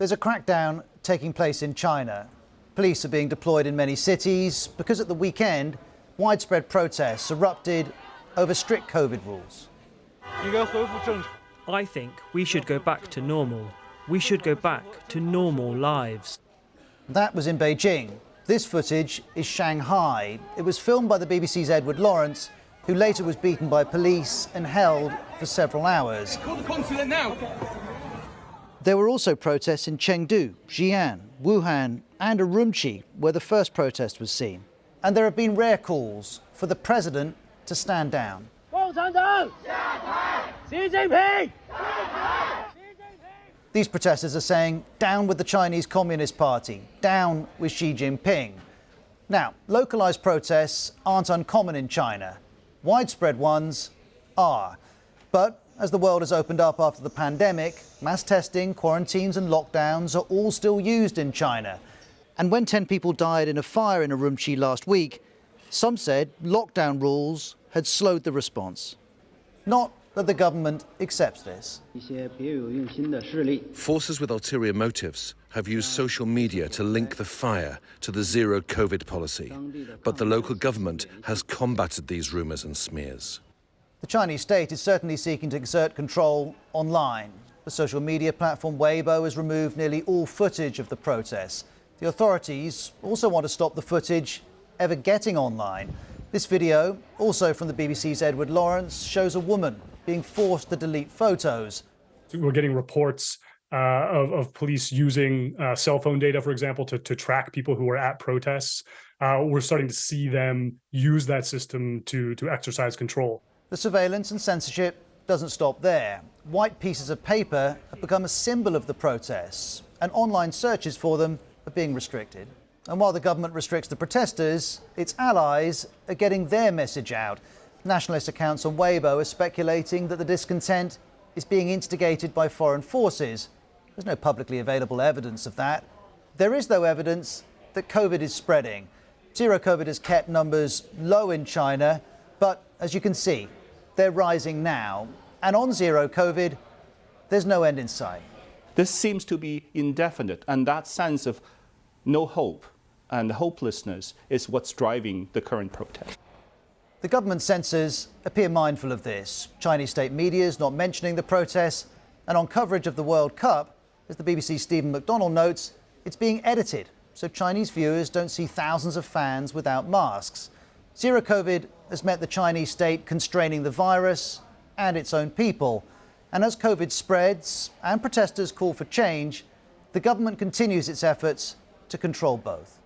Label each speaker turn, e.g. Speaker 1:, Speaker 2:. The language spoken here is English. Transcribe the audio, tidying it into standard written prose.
Speaker 1: There's a crackdown taking place in China. Police are being deployed in many cities because at the weekend, widespread protests erupted over strict COVID rules.
Speaker 2: I think we should go back to normal. We should go back to normal lives.
Speaker 1: That was in Beijing. This footage is Shanghai. It was filmed by the BBC's Edward Lawrence, who later was beaten by police and held for several hours.
Speaker 3: Call the consulate now.
Speaker 1: There were also protests in Chengdu, Xi'an, Wuhan and Urumqi, where the first protest was seen. And there have been rare calls for the president to stand down. These protesters are saying, down with the Chinese Communist Party, down with Xi Jinping. Now, localised protests aren't uncommon in China. Widespread ones are. But as the world has opened up after the pandemic, mass testing, quarantines and lockdowns are all still used in China. And when 10 people died in a fire in Urumqi last week, some said lockdown rules had slowed the response. Not that the government accepts this.
Speaker 4: Forces with ulterior motives have used social media to link the fire to the zero COVID policy, but the local government has combated these rumours and smears.
Speaker 1: The Chinese state is certainly seeking to exert control online. The social media platform Weibo has removed nearly all footage of the protests. The authorities also want to stop the footage ever getting online. This video, also from the BBC's Edward Lawrence, shows a woman being forced to delete photos.
Speaker 5: We're getting reports of police using cell phone data, for example, to track people who are at protests. We're starting to see them use that system to exercise control.
Speaker 1: The surveillance and censorship doesn't stop there. White pieces of paper have become a symbol of the protests, and online searches for them are being restricted. And while the government restricts the protesters, its allies are getting their message out. Nationalist accounts on Weibo are speculating that the discontent is being instigated by foreign forces. There's no publicly available evidence of that. There is, though, evidence that COVID is spreading. Zero COVID has kept numbers low in China, but as you can see, they're rising now. And on zero COVID, there's no end in sight.
Speaker 6: This seems to be indefinite, and that sense of no hope and hopelessness is what's driving the current protest.
Speaker 1: The government censors appear mindful of this. Chinese state media is not mentioning the protests, and on coverage of the World Cup, as the BBC's Stephen McDonnell notes, it's being edited so Chinese viewers don't see thousands of fans without masks. Zero COVID has meant the Chinese state constraining the virus and its own people. And as COVID spreads and protesters call for change, the government continues its efforts to control both.